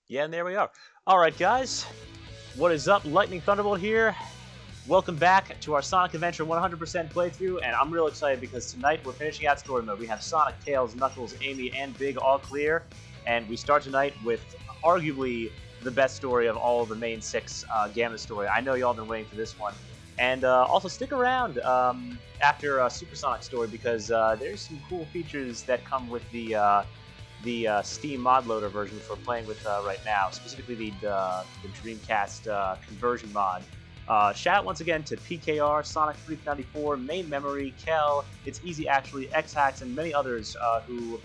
Yeah, and there we are. All right, guys. What is up? Lightning Thunderbolt here. Welcome back to our Sonic Adventure 100% playthrough, and I'm real excited because tonight we're finishing out story mode. We have Sonic, Tails, Knuckles, Amy, and Big all clear, and we start tonight with arguably the best story of all of the main six Gamma story. I know y'all been waiting for this one. And also stick around after Supersonic story because there's some cool features that come with the Steam mod loader version for playing with right now, specifically the Dreamcast conversion mod. Shout out once again to PKR, Sonic 394, Main Memory, Kel, It's Easy Actually, X-Hacks, and many others who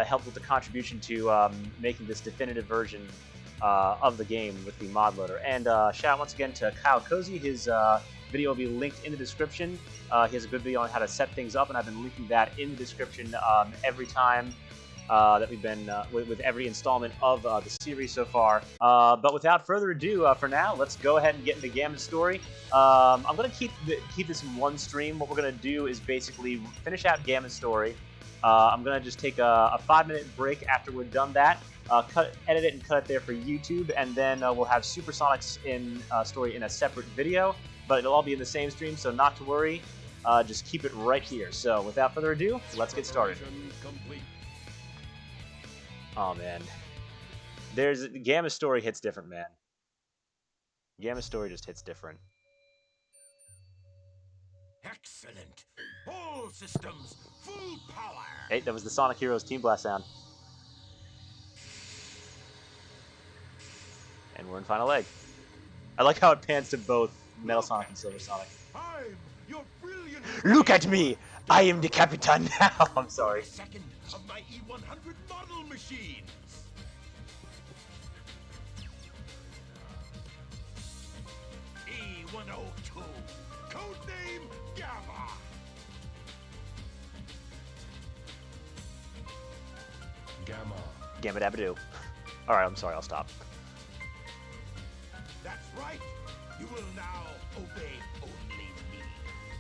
helped with the contribution to making this definitive version of the game with the mod loader. And shout out once again to Kyle Cozy. His video will be linked in the description. He has a good video on how to set things up, and I've been linking that in the description every time that we've been with every installment of the series so far. But without further ado, for now, let's go ahead and get into Gamma's story. I'm going to keep this in one stream. What we're going to do is basically finish out Gamma's story. I'm going to just take a 5-minute break after we're done that, edit it and cut it there for YouTube, and then we'll have Supersonic's story in a separate video, but it'll all be in the same stream, so not to worry. Just keep it right here. So without further ado, let's get started. Oh man, Gamma's story hits different, man. Gamma's story just hits different. Excellent. All systems, full power. Hey, that was the Sonic Heroes Team Blast sound. And we're in Final Egg. I like how it pans to both Metal Sonic and Silver Sonic. I'm your brilliant. Look at me! I am the Capitan now! I'm sorry. Second of my E100 model machines. E102. Codename Gamma. Gamma. Gamma Dabba Doo. Alright, I'm sorry, I'll stop. That's right. You will now obey only me.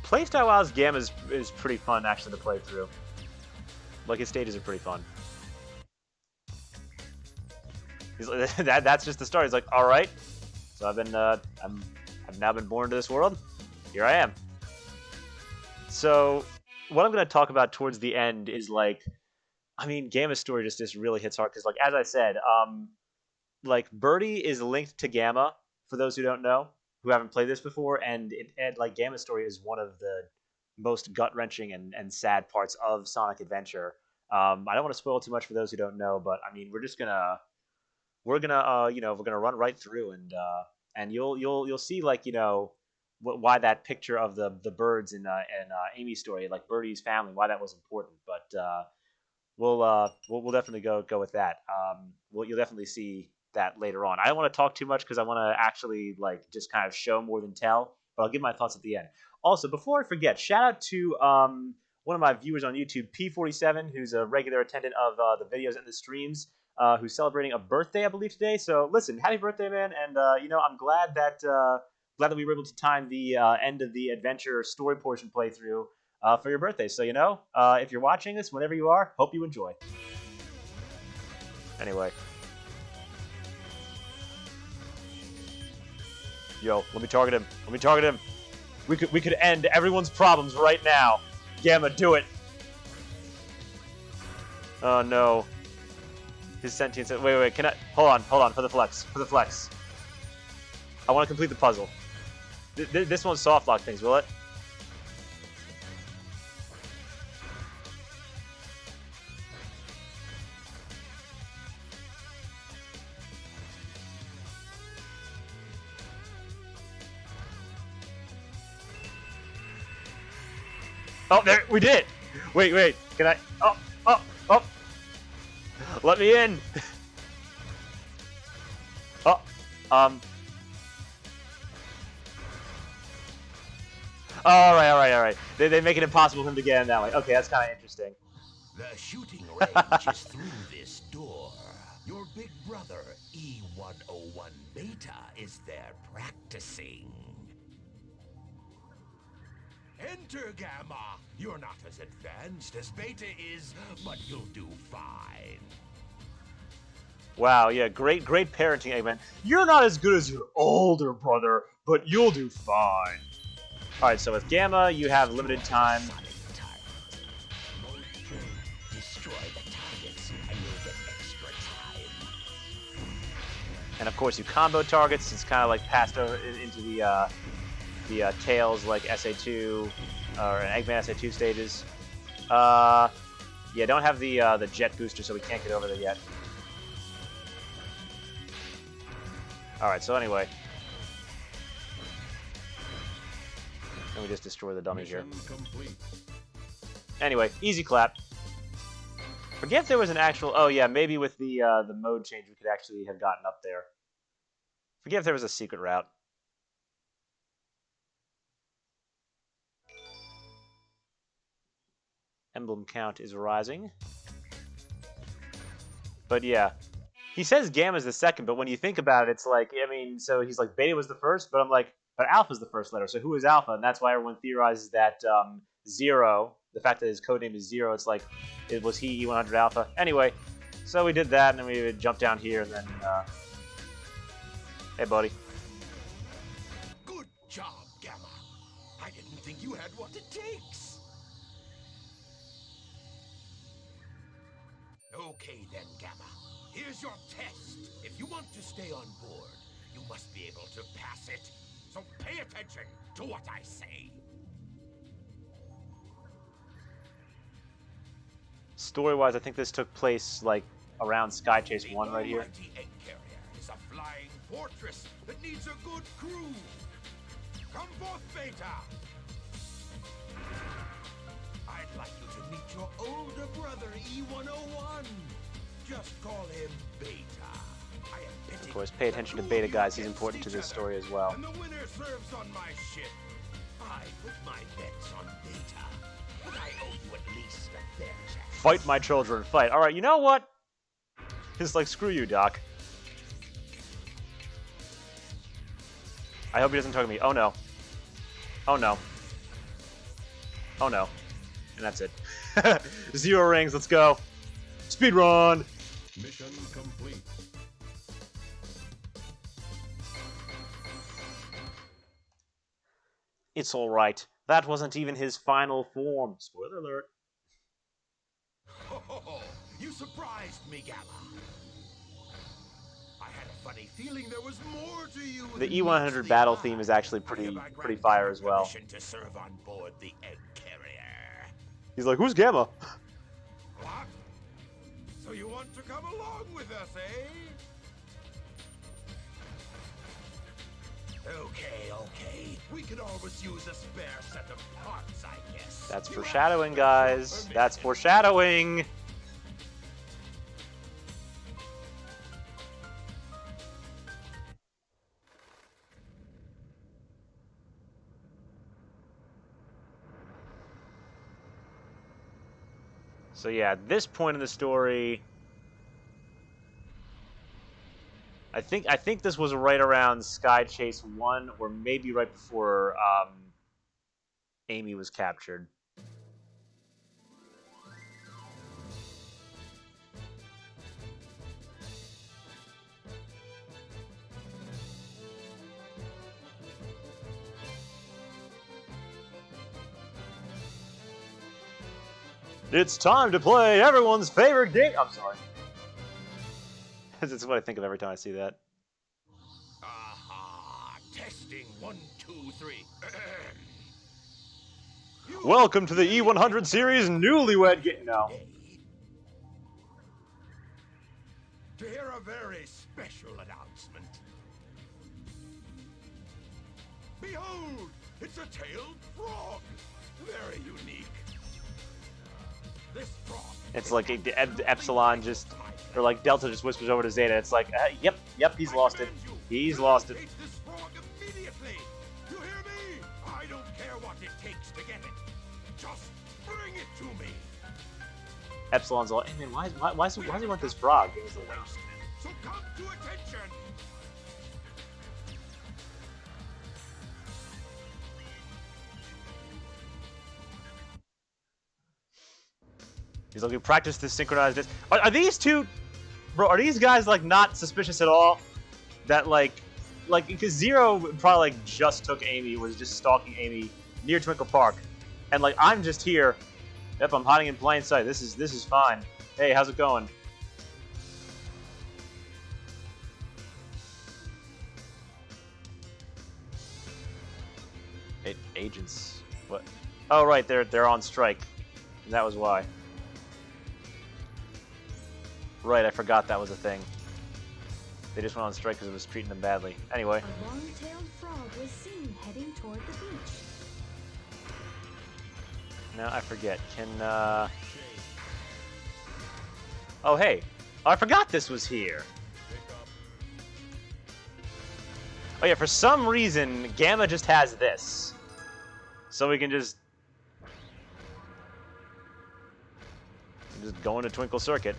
Playstyle-wise, Gamma is pretty fun, actually, to play through. Like, his stages are pretty fun. That's just the start. He's like, all right. So I've now been born into this world. Here I am. So what I'm going to talk about towards the end is like, I mean, Gamma's story just really hits hard because, like, as I said, like Birdie is linked to Gamma for those who don't know, who haven't played this before, and like Gamma's story is one of the most gut-wrenching and sad parts of Sonic Adventure. I don't want to spoil too much for those who don't know, but I mean, we're gonna run right through, and you'll see, like, why that picture of the birds in Amy's story, like Birdie's family, why that was important. But we'll definitely go with that. You'll definitely see that later on. I don't want to talk too much because I want to actually like just kind of show more than tell, but I'll give my thoughts at the end. Also, before I forget, shout out to one of my viewers on YouTube, P47, who's a regular attendant of the videos and the streams, who's celebrating a birthday, I believe, today. So listen, happy birthday, man! And I'm glad that we were able to time the end of the adventure story portion playthrough for your birthday. So if you're watching this, whenever you are, hope you enjoy. Anyway. Yo, let me target him. Let me target him. We could end everyone's problems right now. Gamma, do it. Oh no. His sentience. Wait. Can I? Hold on. For the flex. I want to complete the puzzle. This won't soft lock things, will it? Oh, there, we did! Wait, can I? Oh! Let me in! Oh, Alright. They make it impossible for him to get in that way. Okay, that's kind of interesting. The shooting range is through this door. Your big brother, E101 Beta, is there practicing. Enter, Gamma. You're not as advanced as Beta is, but you'll do fine. Wow, yeah, great parenting, Eggman. You're not as good as your older brother, but you'll do fine. Alright, so with Gamma, you have limited time. Destroy the targets and you'll get extra time. And of course, you combo targets. It's kind of like passed over into the Tails like SA2 or Eggman SA2 stages. Yeah, don't have the jet booster, so we can't get over there yet. All right, so anyway, let me just destroy the dummy here. Anyway, easy clap. Forget if there was an actual. Oh yeah, maybe with the mode change, we could actually have gotten up there. Forget if there was a secret route. Emblem count is rising. But yeah, he says Gamma's the second, but when you think about it, it's like, I mean, so he's like, Beta was the first, but I'm like, but Alpha's the first letter, so who is Alpha? And that's why everyone theorizes that Zero, the fact that his codename is Zero, it's like, was he E100 Alpha? Anyway, so we did that, and then we would jump down here, and then, hey, buddy. Good job, Gamma. I didn't think you had what it takes. Okay then, Gamma. Here's your test. If you want to stay on board, you must be able to pass it. So pay attention to what I say. Story-wise, I think this took place, like, around Sky Chase 1 right here. The egg carrier is a flying fortress that needs a good crew. Come forth, Beta. I'd like you to meet your older brother, E101. Just call him Beta. I am pitting Of course, pay attention to Beta, guys. He's important to this story as well. And the winner serves on my ship. I put my bets on Beta, but I owe you at least a fair chance. Fight, my children, fight. All right, you know what? It's like, screw you, Doc. I hope he doesn't talk to me. Oh, no. Oh, no. Oh, no. And that's it. 0 rings, let's go. Speed run. Mission complete. It's all right. That wasn't even his final form. Spoiler alert. Oh, you surprised me, Gamma. I had a funny feeling there was more to you. The than E100 meets the battle eye. theme is actually I hereby pretty grant fire you as well. permission to serve on board the egg carrier. He's like, who's Gamma? What? So you want to come along with us, eh? Okay. We could always use a spare set of parts, I guess. That's You foreshadowing, have guys. special That's permission. foreshadowing. So yeah, at this point in the story, I think this was right around Sky Chase 1, or maybe right before Amy was captured. It's time to play everyone's favorite game. I'm sorry. That's what I think of every time I see that. Aha! Testing 1, 2, 3. You Welcome to the E100 series newlywed game. No. to hear a very special announcement. Behold, it's a tailed frog. Very unique. This frog. It's like Epsilon just, or like Delta just whispers over to Zeta. It's like, yep, he's lost it. He's lost it. Take this frog immediately. You hear me? I don't care what it takes to get it. Just bring it to me. Epsilon's all, hey man, why does he want this frog? It was the waste. So come to attention. He's like, we practiced this synchronized. Are these two Bro, are these guys, like, not suspicious at all? That, like, because Zero probably, like, just took Amy, was just stalking Amy near Twinkle Park. And, like, I'm just here. Yep, I'm hiding in plain sight. This is fine. Hey, how's it going? Agents. What? Oh, right, they're on strike. And that was why. Right, I forgot that was a thing. They just went on strike because it was treating them badly. Anyway. A long-tailed frog was seen heading toward the beach. No, I forget. Can, Oh, hey. Oh, I forgot this was here. Oh, yeah, for some reason, Gamma just has this. So we can just go into Twinkle Circuit.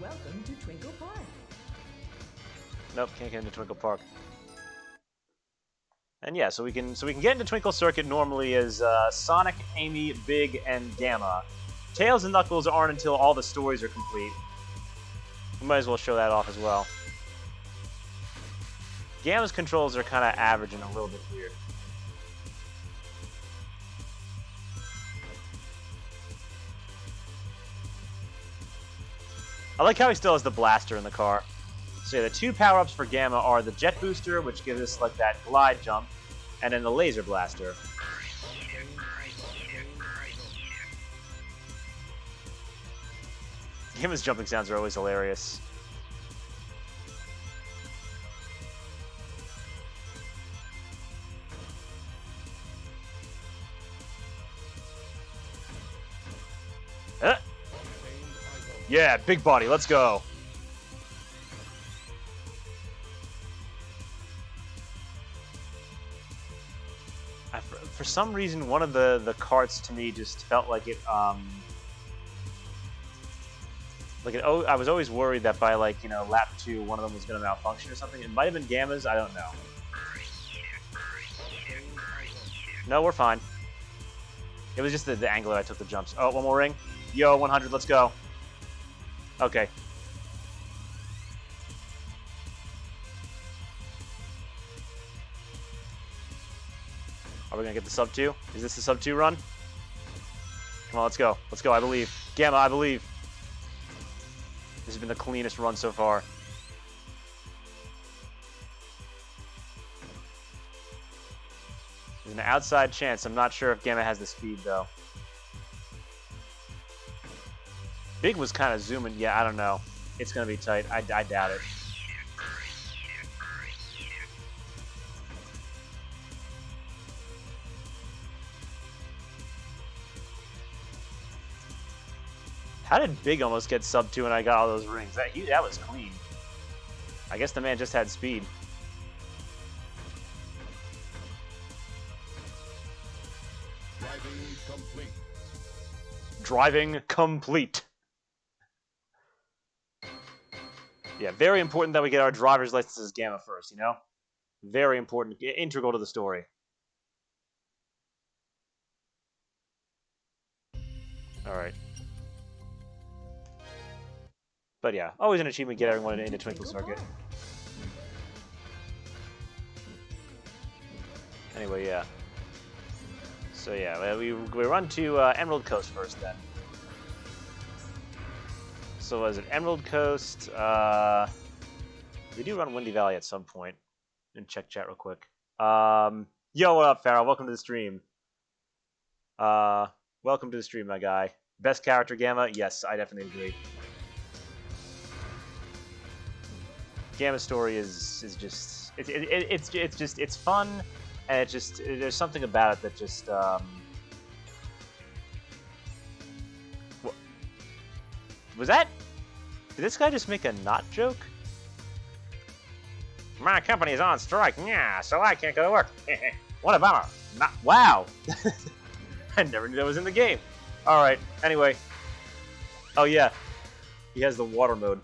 Welcome to Twinkle Park. Nope, can't get into Twinkle Park. And yeah, so we can get into Twinkle Circuit normally as Sonic, Amy, Big, and Gamma. Tails and Knuckles aren't until all the stories are complete. We might as well show that off as well. Gamma's controls are kind of average and a little bit weird. I like how he still has the blaster in the car. So yeah, the two power-ups for Gamma are the Jet Booster, which gives us like that glide jump, and then the Laser Blaster. Gamma's jumping sounds are always hilarious. Yeah, big body, let's go. For some reason, one of the carts to me just felt like it, I was always worried that by, like, you know, lap 2, one of them was going to malfunction or something. It might have been Gamma's, I don't know. No, we're fine. It was just the angle that I took the jumps. Oh, one more ring. Yo, 100, let's go. Okay. Are we gonna get the sub 2? Is this the sub 2 run? Come on, let's go. Let's go, I believe. Gamma, I believe. This has been the cleanest run so far. There's an outside chance. I'm not sure if Gamma has the speed, though. Big was kind of zooming. Yeah, I don't know. It's going to be tight. I doubt it. How did Big almost get sub 2 and I got all those rings? That was clean. I guess the man just had speed. Driving complete. Driving complete. Yeah, very important that we get our driver's licenses Gamma first, you know? Very important, integral to the story. Alright. But yeah, always an achievement to get everyone into Twinkle Circuit. Anyway, yeah. So yeah, we run to Emerald Coast first then. So was it Emerald Coast? We do run Windy Valley at some point. And check chat real quick. Yo, what up, Farrell? Welcome to the stream. Welcome to the stream, my guy. Best character, Gamma? Yes, I definitely agree. Gamma's story is just it's fun, and there's something about it that just was that? Did this guy just make a not joke? My company's on strike, yeah, so I can't go to work. What a bummer. Not wow. I never knew that was in the game. All right. Anyway. Oh yeah, he has the water mode.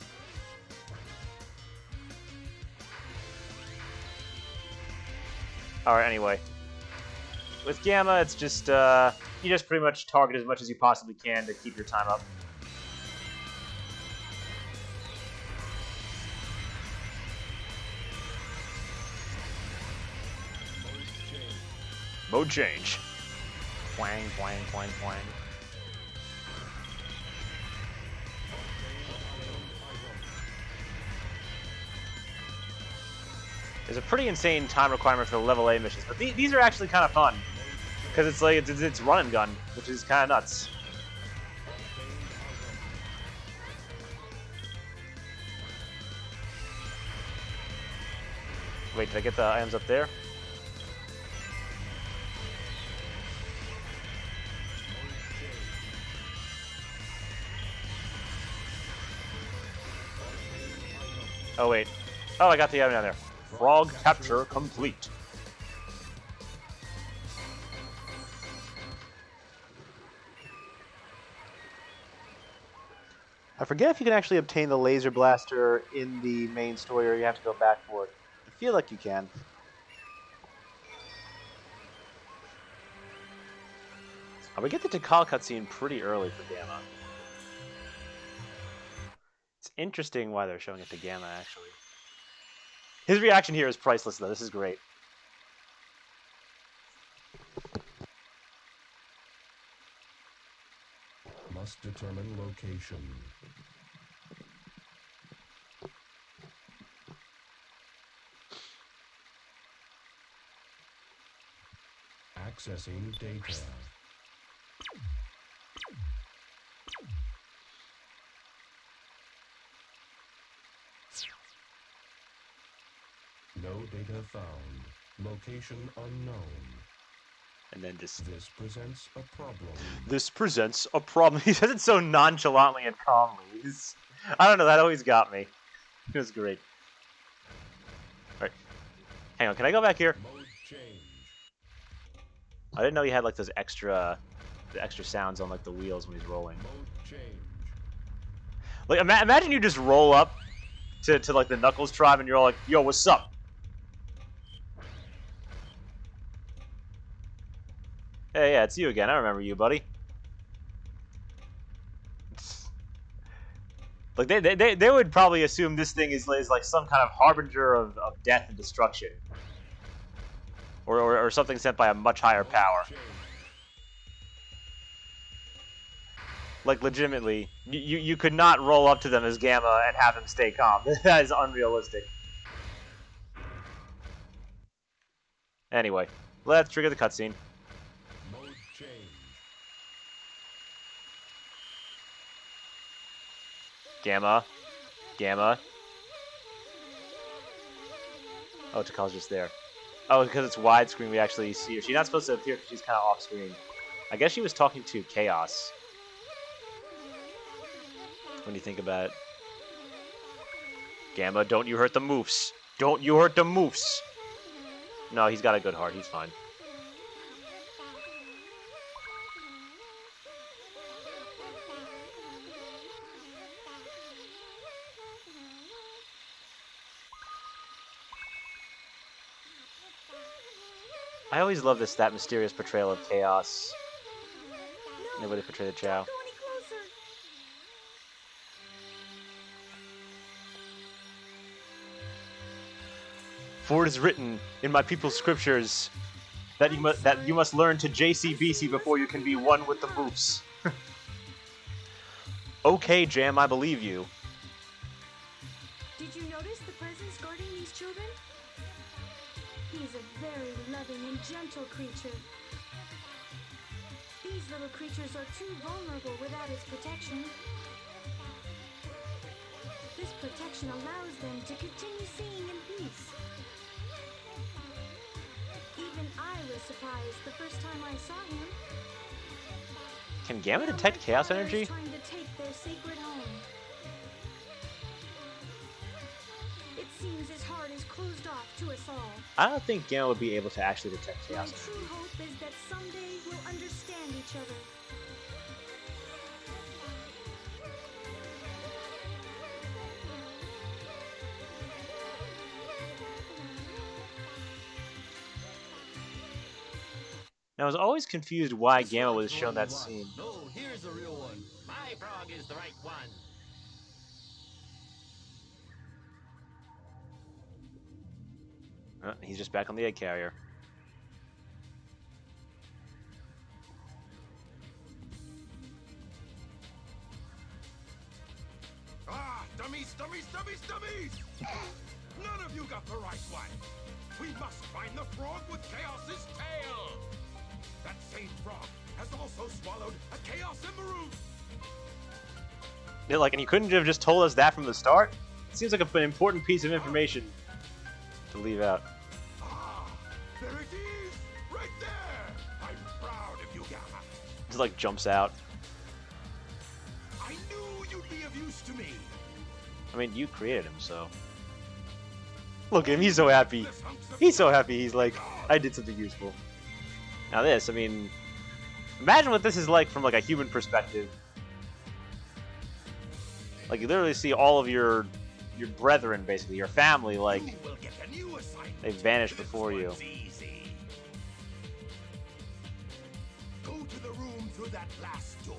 Alright, anyway. With Gamma, it's just, you just pretty much target as much as you possibly can to keep your time up. Mode change. Twang, twang, twang, twang. There's a pretty insane time requirement for the level A missions, but these are actually kind of fun. Because it's like, it's run and gun, which is kind of nuts. Wait, did I get the items up there? Oh, wait. Oh, I got the item down there. Frog capture complete. I forget if you can actually obtain the laser blaster in the main story or you have to go back for it. I feel like you can. Oh, we get the Tikal cutscene pretty early for Gamma. It's interesting why they're showing it to Gamma, actually. His reaction here is priceless, though. This is great. Must determine location. Accessing data. No data found. Location unknown. And then just... This presents a problem. This presents a problem. He says it so nonchalantly and calmly. I don't know, that always got me. It was great. Alright. Hang on, can I go back here? Mode change. I didn't know he had like those extra sounds on like the wheels when he's rolling. Mode change. Like imagine you just roll up to like the Knuckles tribe and you're all like, yo, what's up? Hey, yeah, it's you again. I remember you, buddy. Like they would probably assume this thing is like some kind of harbinger of death and destruction, or something sent by a much higher power. Like legitimately, you could not roll up to them as Gamma and have them stay calm. That is unrealistic. Anyway, let's trigger the cutscene. Mode change. Gamma. Gamma. Oh, Takal's just there. Oh, because it's widescreen, we actually see her. She's not supposed to appear because she's kind of off screen. I guess she was talking to Chaos. When you think about it. Gamma, don't you hurt the moofs. Don't you hurt the moofs. No, he's got a good heart. He's fine. I always love that mysterious portrayal of Chaos. Nobody portrayed the Chow. For it is written in my people's scriptures that you must learn to JCBC before you can be one with the moofs. Okay, Jam, I believe you. Did you notice the presence guarding these children? He's a very loving and gentle creature. These little creatures are too vulnerable without his protection. This protection allows them to continue seeing in peace. Even I was surprised the first time I saw him. Can Gamma detect chaos energy? Trying to take their sacred home. It seems his heart is closed off to us all. I don't think Gamma would be able to actually detect My chaos true energy. hope is that someday we'll understand each other. Now, I was always confused why Gamma was shown that scene. No, here's the real one. My frog is the right one. He's just back on the egg carrier. These dummies! None of you got the right one. We must find the frog with Chaos's tail. That same frog has also swallowed a Chaos Emerald. Yeah, like, and you couldn't have just told us that from the start? It seems like an important piece of information to leave out. Ah, there it is, right there. I'm proud of you, Gamma. Just like jumps out. I knew you'd be of use to me. I mean, you created him, so. Look at him, he's so happy. He's so happy, he's like, I did something useful. Now this, I mean, imagine what this is like from like a human perspective. Like, you literally see all of your brethren, basically, your family, like, they vanish before you. Easy. Go to the room through that glass door.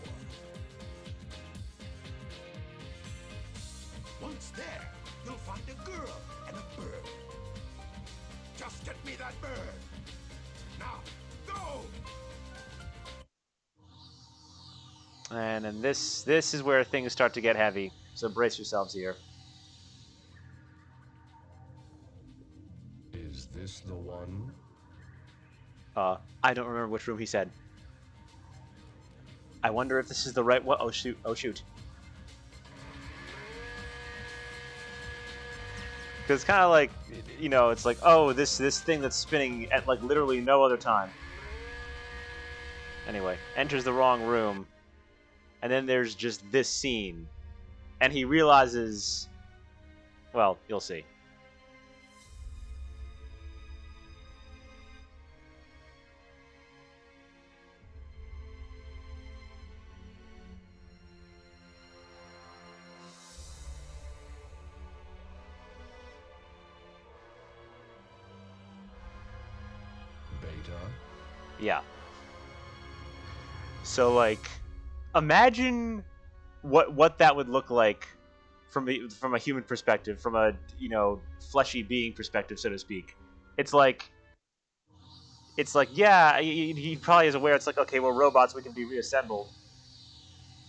Once there, you'll find a girl and a bird. Just get me that bird. Now, go! And then this is where things start to get heavy. So brace yourselves here. Is this the one? I don't remember which room he said. I wonder if this is the right one. Oh shoot! Oh shoot! Because it's kind of like, you know, it's like, oh, this thing that's spinning at like literally no other time. Anyway, enters the wrong room, and then there's just this scene. And he realizes, well, you'll see. Beta? Yeah. So, like, imagine what that would look like from a human perspective, from a, you know, fleshy being perspective, so to speak. It's like, yeah, he probably is aware. It's like, okay, we're robots, we can be reassembled.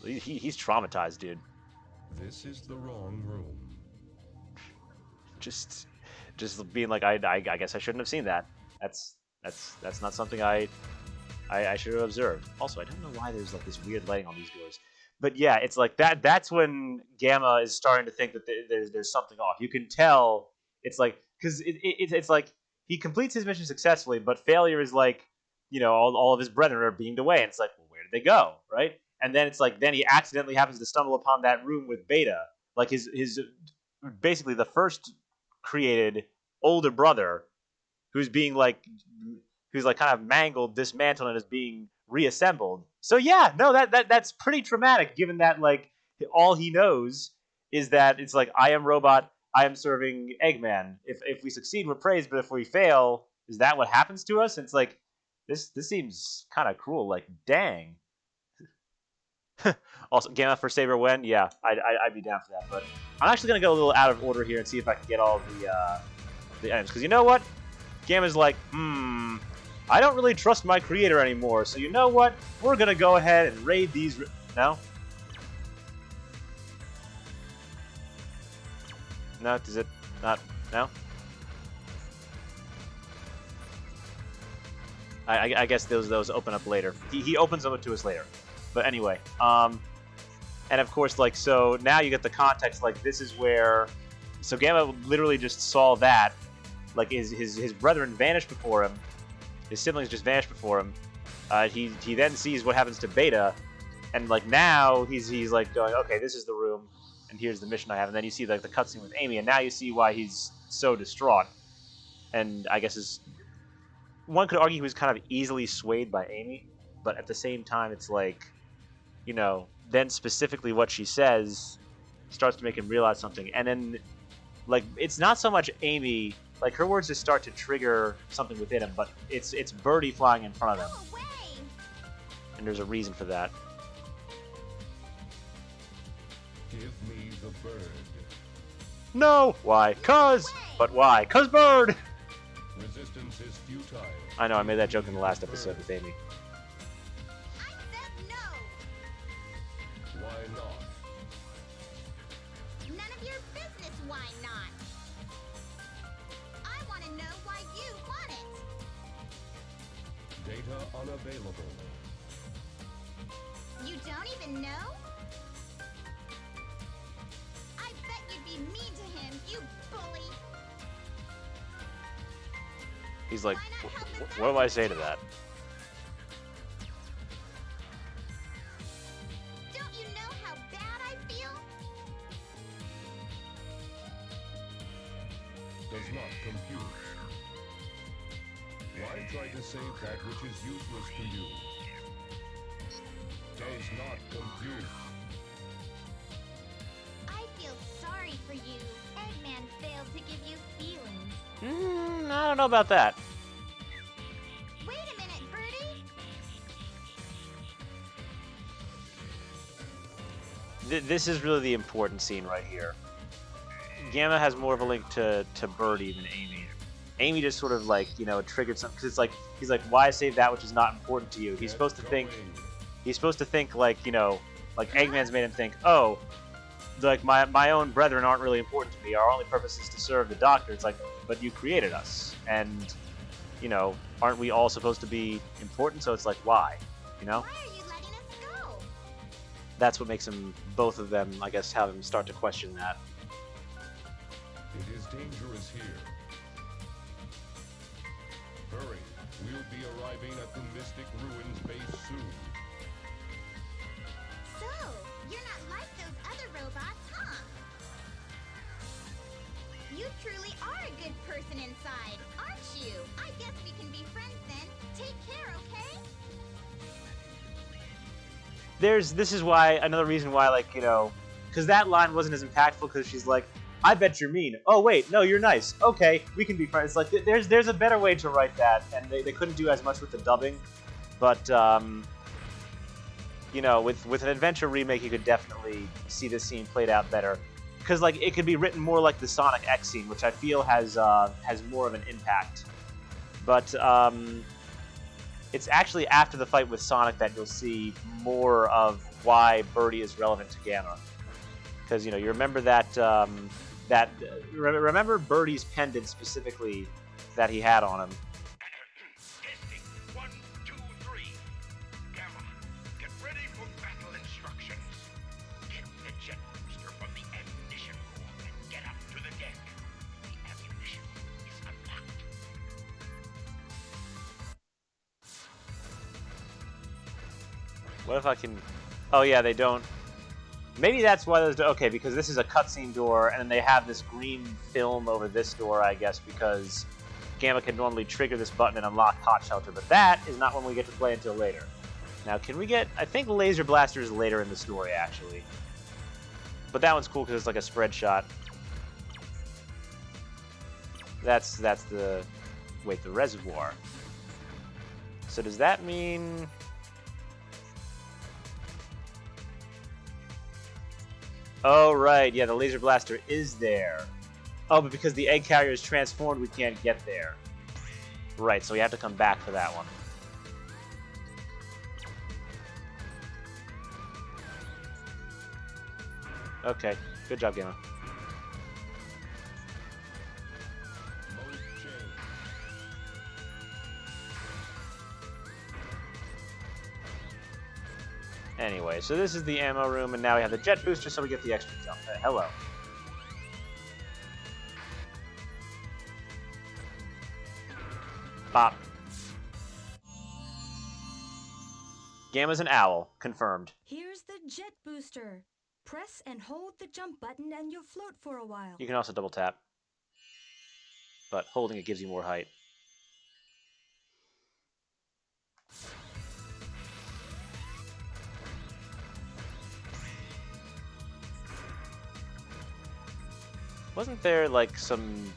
He's traumatized, dude. This is the wrong room. Just being like, I guess I shouldn't have seen that. That's not something I should have observed. Also, I don't know why there's like this weird lighting on these doors. But yeah, it's like that. That's when Gamma is starting to think that there's something off. You can tell. It's like, because it's like he completes his mission successfully, but failure is like, you know, all of his brethren are beamed away, and it's like, well, where did they go, right? And then it's like, then he accidentally happens to stumble upon that room with Beta, like his basically the first created older brother, who's kind of mangled, dismantled, and is being reassembled. So yeah, no, that's pretty traumatic, given that like all he knows is that it's like, I am robot, I am serving Eggman. If we succeed, we're praised, but if we fail, is that what happens to us? And it's like, this seems kind of cruel. Like, dang. Also, Gamma for Saber when? Yeah, I'd be down for that. But I'm actually gonna go a little out of order here and see if I can get all of the items, because you know what? Gamma's like, I don't really trust my creator anymore, so you know what? We're gonna go ahead and raid these. No? No, does it not? No? I guess those open up later. He opens them up to us later. But anyway, and of course, like, so now you get the context, like, this is where, so Gamma literally just saw that, like, his brethren vanished before him, his siblings just vanished before him. He then sees what happens to Beta, and like now he's like going, okay, this is the room, and here's the mission I have. And then you see like the cutscene with Amy, and now you see why he's so distraught. And I guess one could argue he was kind of easily swayed by Amy, but at the same time, it's like, you know, then specifically what she says starts to make him realize something, and then like it's not so much Amy. Like, her words just start to trigger something within him, but it's Birdie flying in front of him. Go away! And there's a reason for that. Give me the bird. No! Why? Cuz! But why? Cuz Bird! Resistance is futile. I know, I made that joke in the last episode with Amy. I said no! Why not? None of your business, why Beta unavailable. You don't even know? I bet you'd be mean to him, you bully. He's like, what do I say to that? Don't you know how bad I feel? Does not compute. Why try to save that which is useless to you? Does not compute. I feel sorry for you. Eggman failed to give you feelings. I don't know about that. Wait a minute, Birdie. This is really the important scene right here. Gamma has more of a link to Birdie than Amy. Amy just sort of like, you know, triggered something, because it's like, he's like, why save that which is not important to you? He's supposed to think, like, you know, like Eggman's made him think, oh, like my own brethren aren't really important to me. Our only purpose is to serve the Doctor. It's like, but you created us, and, you know, aren't we all supposed to be important? So it's like, why? You know? Why are you letting us go? That's what makes him, both of them, I guess, have him start to question that. It is dangerous here. Hurry, we'll be arriving at the Mystic Ruins base soon. So, you're not like those other robots, huh? You truly are a good person inside, aren't you? I guess we can be friends then. Take care, okay? This is why, another reason why, like, you know, because that line wasn't as impactful, because she's like, I bet you're mean. Oh wait, no, you're nice. Okay, we can be friends. Like, there's a better way to write that, and they couldn't do as much with the dubbing, but you know, with an adventure remake, you could definitely see this scene played out better, because like it could be written more like the Sonic X scene, which I feel has more of an impact. But it's actually after the fight with Sonic that you'll see more of why Birdie is relevant to Gamma, because you know, you remember that. Remember Birdie's pendant specifically that he had on him. Testing. 1, 2, 3. Gamma, get ready for battle instructions. Get the jet booster from the ammunition room and get up to the deck. The ammunition is unlocked. What if I can... Oh yeah, they don't... Maybe that's why there's... Okay, because this is a cutscene door, and then they have this green film over this door, I guess, because Gamma can normally trigger this button and unlock Hot Shelter, but that is not when we get to play until later. Now, can we get... I think Laser Blaster is later in the story, actually. But that one's cool because it's like a spread shot. That's the... Wait, the reservoir. So does that mean... Oh, right. Yeah, the laser blaster is there. Oh, but because the egg carrier is transformed, we can't get there. Right, so we have to come back for that one. Okay, good job, Gamma. Anyway, so this is the ammo room, and now we have the jet booster, so we get the extra jump. Hello. Pop. Gamma's an owl. Confirmed. Here's the jet booster. Press and hold the jump button and you'll float for a while. You can also double tap. But holding it gives you more height. Wasn't there like some...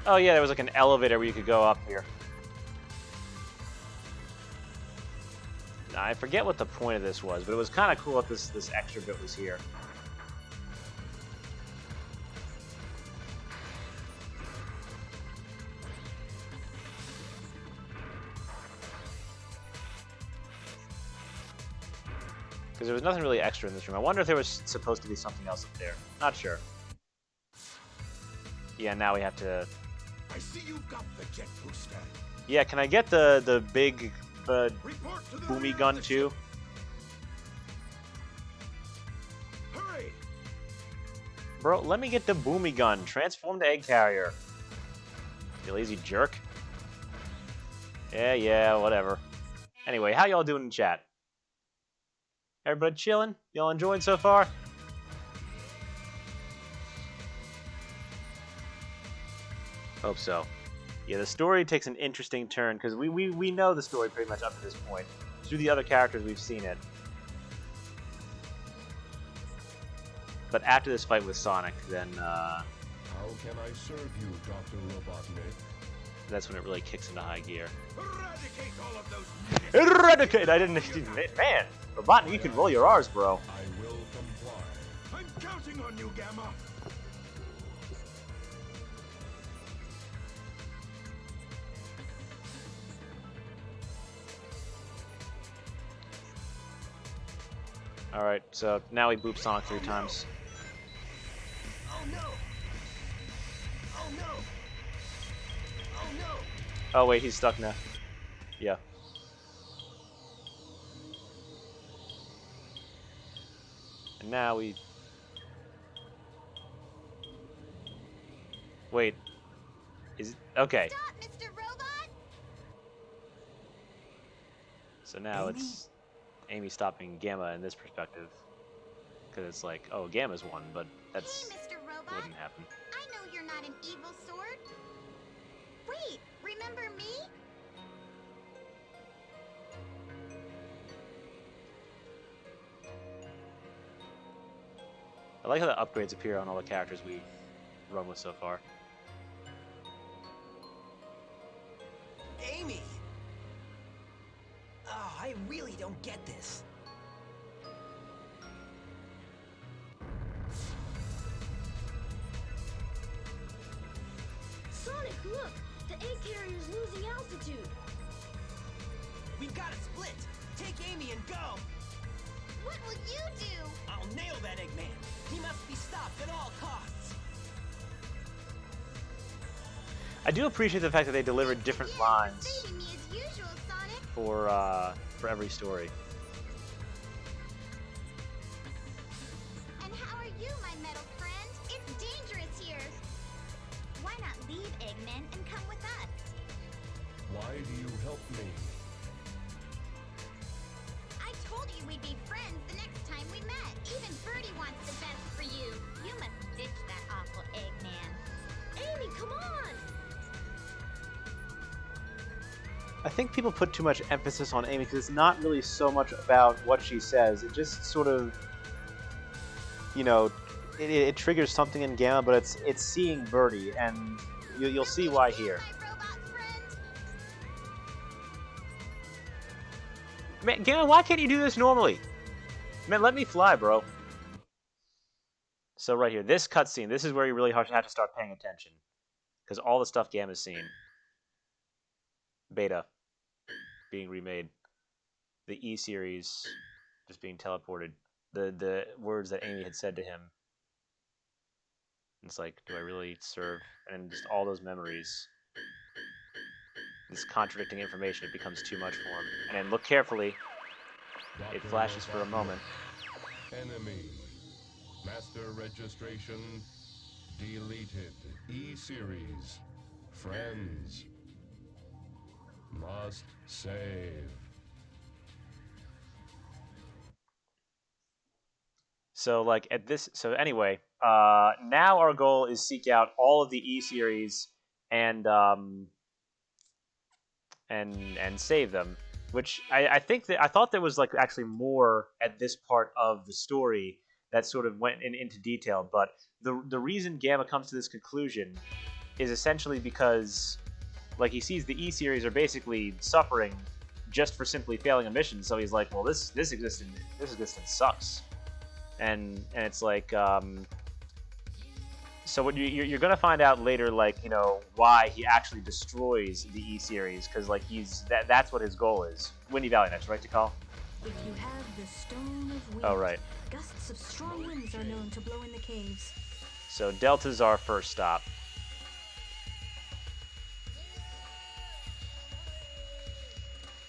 Oh yeah, there was like an elevator where you could go up here. Now, I forget what the point of this was, but it was kind of cool that this extra bit was here. Because there was nothing really extra in this room. I wonder if there was supposed to be something else up there. Not sure. Yeah, now we have to... I see you've got the jet booster. Yeah, can I get the big Report to the boomy rear of gun the too? ship. Hurry! Bro, let me get the boomy gun. Transform the egg carrier. You lazy jerk. Yeah, whatever. Anyway, how y'all doing in chat? Everybody chilling? Y'all enjoying so far? Hope so. Yeah, the story takes an interesting turn, because we know the story pretty much up to this point. Through the other characters, we've seen it. But after this fight with Sonic, then, How can I serve you, Dr. Robotnik? that's when it really kicks into high gear. Eradicate all of those. Eradicate! I didn't... Man! Robotnik, you can roll your R's, bro. I will comply. I'm counting on you, Gamma. Alright, so now we boop Sonic 3 times. Oh no! Oh no! Oh no! Oh wait, he's stuck now. Yeah. And now we... Wait. Is... Okay. Stop, Mr. Robot! So now Amy? it's Amy stopping Gamma in this perspective. Because it's like, oh, Gamma's won, but that's... Hey, Mr. Robot. wouldn't happen. I know you're not an evil sword. Wait, remember me? I like how the upgrades appear on all the characters we've run with so far. Amy! Oh, I really don't get this. Sonic, look! The egg carrier's losing altitude. We've got to split. Take Amy and go. What will you do? I'll nail that Eggman. He must be stopped at all costs. I do appreciate the fact that they delivered different Yes, lines saving me as usual, Sonic. for every story. And how are you, my metal friend? It's dangerous here. Why not leave Eggman and come with us? Why do you help me? I told you we'd be friends the next time we met. Even Birdie wants the best for you. You must ditch that awful Eggman. Amy, come on! I think people put too much emphasis on Amy because it's not really so much about what she says. It just sort of, you know, it triggers something in Gamma, but it's seeing Birdie, and you'll see why here. My robot friend. Man, Gamma, why can't you do this normally? Man, let me fly, bro. So right here, this cutscene, this is where you really have to start paying attention. Because all the stuff Gamma's seen. Beta being remade. The E-series just being teleported. The words that Amy had said to him. It's like, do I really serve? And just all those memories. This contradicting information, it becomes too much for him. And then look carefully. It Dr. flashes for a Robotnik. moment. Enemy. Master registration deleted. E-series. Friends. Must save. So like at this, so anyway, now our goal is seek out all of the E-series and save them. Which I think that I thought there was like actually more at this part of the story that sort of went into detail. But the reason Gamma comes to this conclusion is essentially because like he sees the E-series are basically suffering just for simply failing a mission. So he's like, well, this existence sucks. And it's like, so what you're gonna find out later, like, you know, why he actually destroys the E-series, because like that's what his goal is. Windy Valley next, right, Tikal? If you have the Stone of Wind, Oh, right. gusts of strong winds are known to blow in the caves. So Delta's our first stop.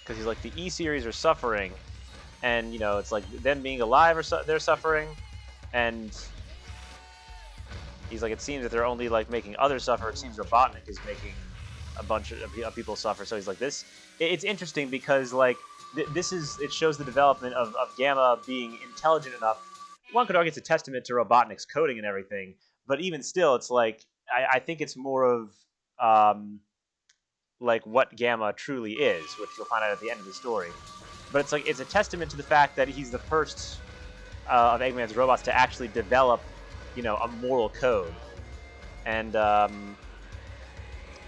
because he's like the E series are suffering, and you know it's like them being alive or they're suffering, and he's like it seems that they're only like making others suffer. It seems Robotnik is making a bunch of people suffer. So he's like this. It's interesting because like this is it shows the development of Gamma being intelligent enough. One could argue it's a testament to Robotnik's coding and everything, but even still, it's like I think it's more of like what Gamma truly is, which you'll find out at the end of the story. But it's like it's a testament to the fact that he's the first of Eggman's robots to actually develop, you know, a moral code, and I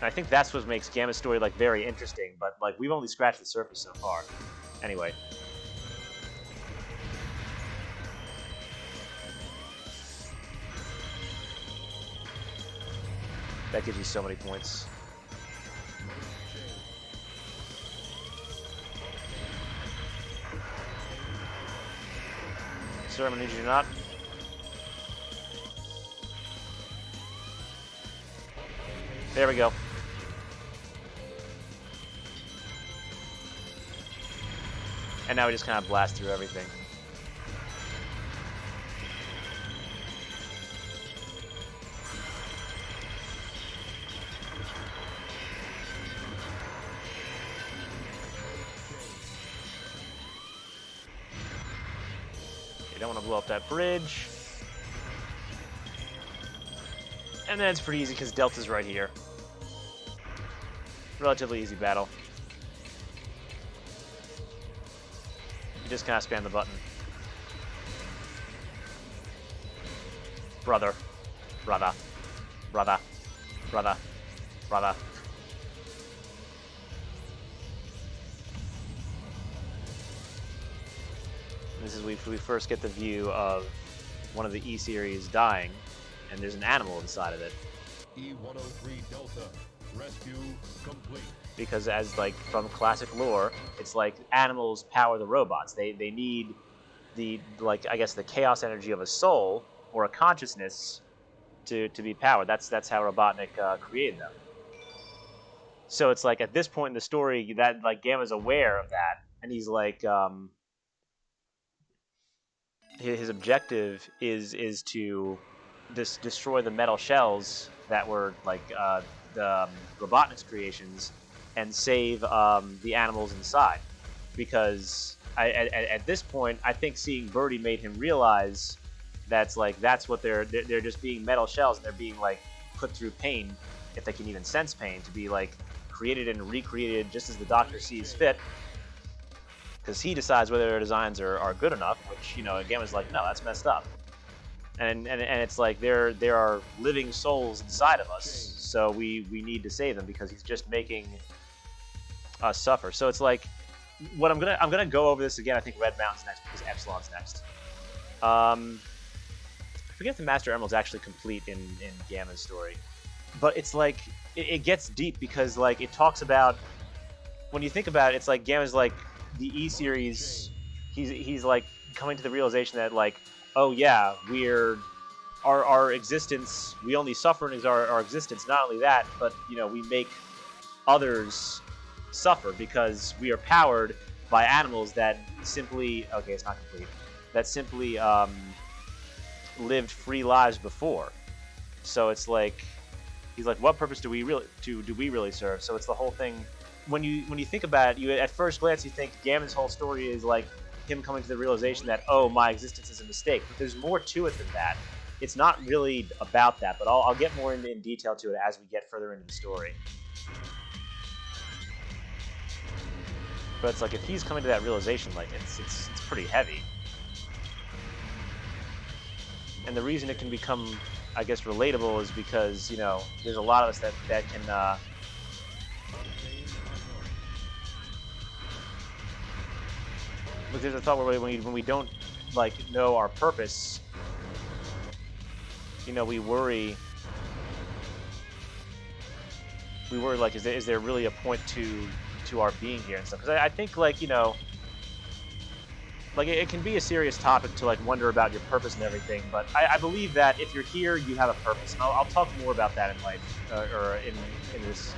think that's what makes Gamma's story like very interesting. But like we've only scratched the surface so far. Anyway. That gives you so many points. Sir, I'm gonna need you to not. There we go. And now we just kind of blast through everything. You don't want to blow up that bridge. And then it's pretty easy because Delta's right here. Relatively easy battle. You just kind of spam the button. Brother. Brother. Brother. Brother. Brother. This is we first get the view of one of the E series dying, and there's an animal inside of it. E-103 Delta, rescue complete. Because as like from classic lore, it's like animals power the robots. They need the like I guess the chaos energy of a soul or a consciousness to be powered. That's how Robotnik created them. So it's like at this point in the story that like Gamma's aware of that, and he's like his objective is to destroy the metal shells that were like the Robotnik's creations and save the animals inside. Because at this point, I think seeing Birdie made him realize that's what they're just being metal shells, and they're being like put through pain, if they can even sense pain, to be like created and recreated just as the Doctor sees fit. Because he decides whether their designs are good enough, which, you know, Gamma's like, no, that's messed up. And it's like there are living souls inside of us, so we need to save them because he's just making us suffer. So it's like what I'm gonna go over this again. I think Red Mountain's next because Epsilon's next. I forget if the Master Emerald's actually complete in Gamma's story, but it's like it gets deep because like it talks about when you think about it, it's like Gamma's like the E series. He's like coming to the realization that like, oh yeah, our existence, we only suffer in our existence. Not only that, but you know, we make others suffer because we are powered by animals that simply, okay, it's not complete, that simply lived free lives before. So it's like, he's like, what purpose do we really serve? So it's the whole thing. When you think about it, you at first glance you think Gamma's whole story is like him coming to the realization that, oh, my existence is a mistake. But there's more to it than that. It's not really about that, but I'll get more in detail to it as we get further into the story. But it's like if he's coming to that realization, like it's pretty heavy. And the reason it can become, I guess, relatable is because, you know, there's a lot of us that can But there's a thought where when we don't like know our purpose, you know, we worry like, is there really a point to our being here and stuff? Because I think like, you know, like it can be a serious topic to like wonder about your purpose and everything, but I believe that if you're here, you have a purpose, and I'll talk more about that in life or in this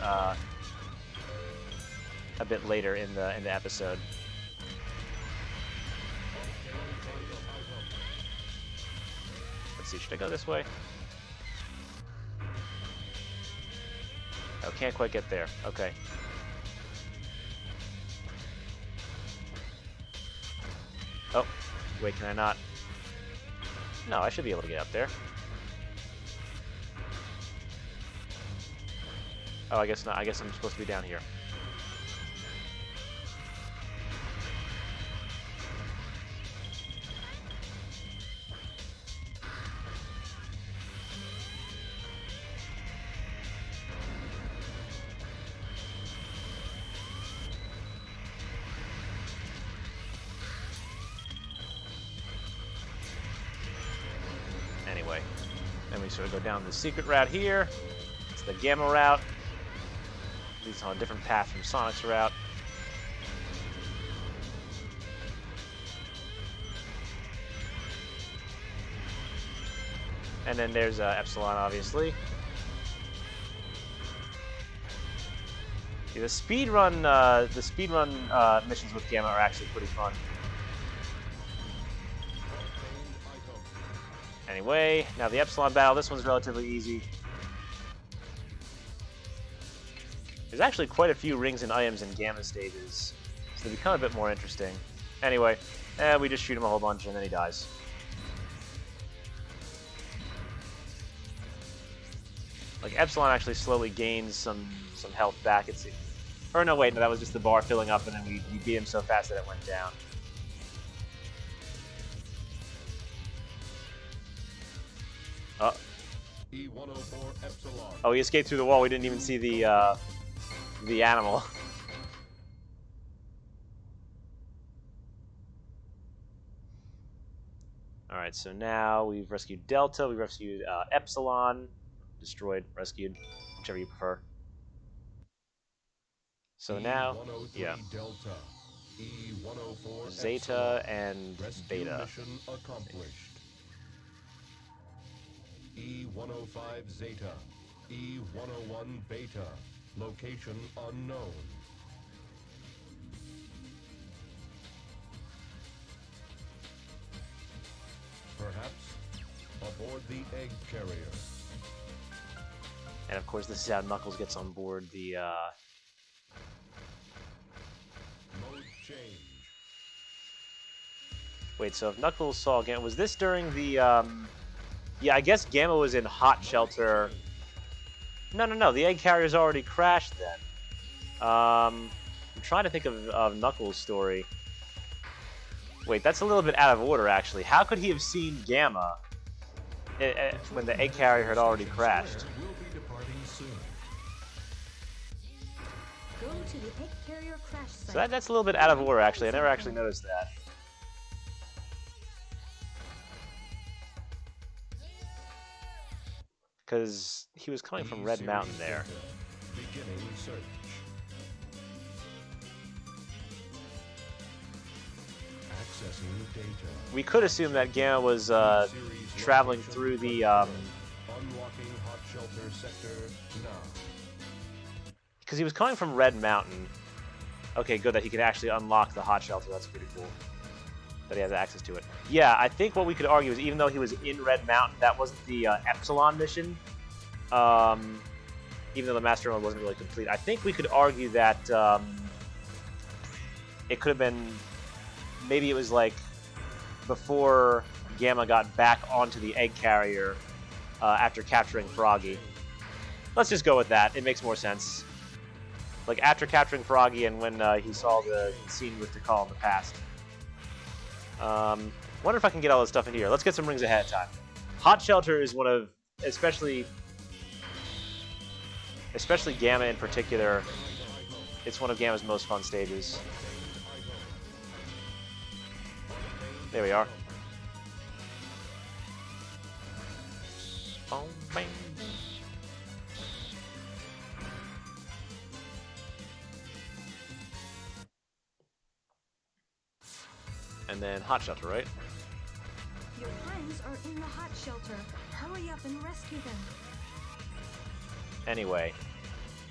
a bit later in the episode. Let's see, should I go this way? Oh, can't quite get there. Okay. Oh, wait, can I not? No, I should be able to get up there. Oh, I guess not. I guess I'm supposed to be down here. Anyway, then we sort of go down the secret route here. It's the Gamma route. Leads on a different path from Sonic's route. And then there's Epsilon, obviously. Yeah, the speedrun missions with Gamma are actually pretty fun. Anyway, now the Epsilon battle. This one's relatively easy. There's actually quite a few rings and items in Gamma stages, so they become a bit more interesting. Anyway, we just shoot him a whole bunch and then he dies. Like, Epsilon actually slowly gains some health back, it seems. Or no, wait, no, that was just the bar filling up and then we beat him so fast that it went down. Oh. E104 Epsilon. Oh, he escaped through the wall. We didn't even see the animal. Alright, so now we've rescued Delta, we've rescued Epsilon, destroyed, rescued, whichever you prefer. So now, E103 yeah, Delta. E104 Zeta Epsilon. and Rescue Beta. mission accomplished. E105 Zeta. E101 Beta. Location unknown. Perhaps aboard the egg carrier. And of course, this is how Knuckles gets on board the, Mode change. Wait, so if Knuckles saw Gamma, was this during the, yeah, I guess Gamma was in Hot Shelter. No, the egg carrier's already crashed then. I'm trying to think of Knuckles' story. Wait, that's a little bit out of order, actually. How could he have seen Gamma when the egg carrier had already crashed? We'll be departing soon. Go to the egg carrier crash site. So that's a little bit out of order, actually. I never actually noticed that. Because he was coming from Red Mountain there. Beginning search. Accessing data. We could assume that Gamma was traveling through the Unlocking hot shelter sector now. because he was coming from Red Mountain. Okay, good that he could actually unlock the hot shelter. That's pretty cool. That he has access to it. Yeah, I think what we could argue is even though he was in Red Mountain, that wasn't the Epsilon mission. Even though the Master Mode wasn't really complete, I think we could argue that it could have been. Maybe it was like before Gamma got back onto the egg carrier after capturing Froggy. Let's just go with that. It makes more sense. Like after capturing Froggy and when he saw the scene with Tikal in the past. Wonder if I can get all this stuff in here. Let's get some rings ahead of time. Hot Shelter is one of, especially Gamma in particular, it's one of Gamma's most fun stages. There we are. Boom, bang. And then Hot Shelter, right? Your friends are in the hot shelter. Hurry up and rescue them. Anyway,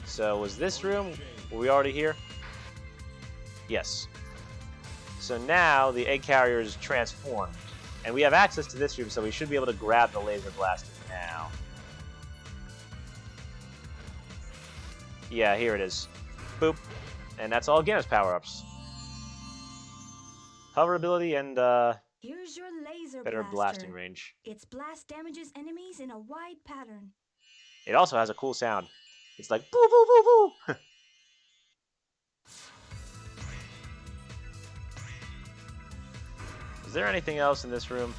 so was this room? Were we already here? Yes. So now the egg carrier is transformed. And we have access to this room, so we should be able to grab the laser blaster now. Yeah, here it is. Boop. And that's all Gamma's power-ups. Hover ability and Here's your laser better blaster. blasting range. Its blast damages enemies in a wide pattern. It also has a cool sound. It's like boo boo boo boo. Is there anything else in this room?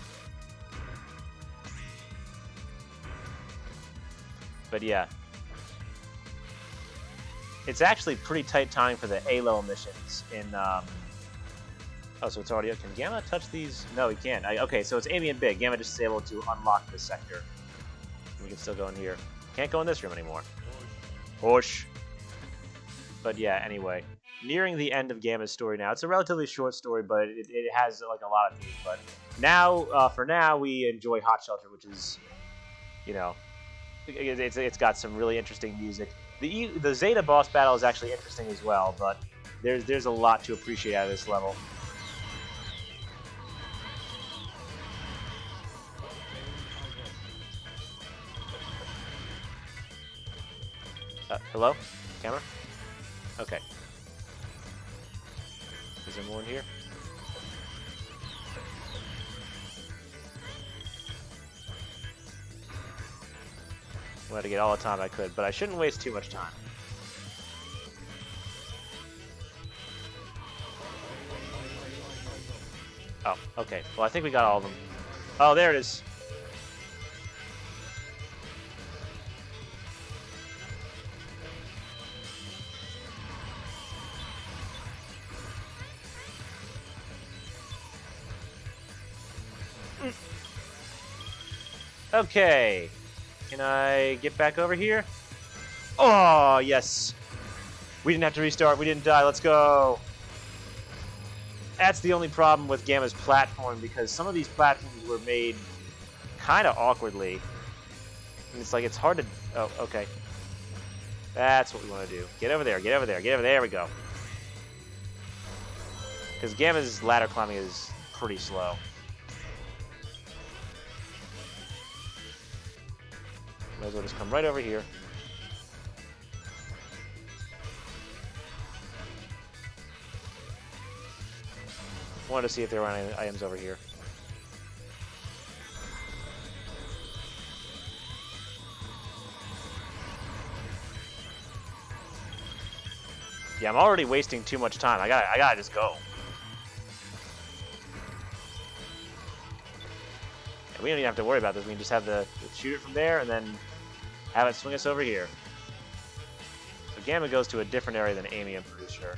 But yeah. It's actually pretty tight time for the A-level missions in oh, so it's already... Can Gamma touch these? No, he can't. Okay, so it's Amy and Big. Gamma just is able to unlock this sector. We can still go in here. Can't go in this room anymore. Push. But yeah, anyway. Nearing the end of Gamma's story now. It's a relatively short story, but it has like a lot of themes. But now, for now, we enjoy Hot Shelter, which is, you know, it's got some really interesting music. The Zeta boss battle is actually interesting as well, but there's a lot to appreciate out of this level. Hello? Camera? Okay. Is there more in here? I wanted to get all the time I could, but I shouldn't waste too much time. Oh, okay. Well, I think we got all of them. Oh, there it is. Okay. Can I get back over here? Oh, yes. We didn't have to restart. We didn't die. Let's go. That's the only problem with Gamma's platform, because some of these platforms were made kind of awkwardly. And it's like, it's hard to... Oh, okay. That's what we want to do. Get over there. Get over there. Get over there. There we go. Because Gamma's ladder climbing is pretty slow. Might as well just come right over here. Wanted to see if there were any items over here. Yeah, I'm already wasting too much time. I gotta just go. And we don't even have to worry about this. We can just have the shoot it from there and then have it swing us over here. So Gamma goes to a different area than Amy, I'm pretty sure.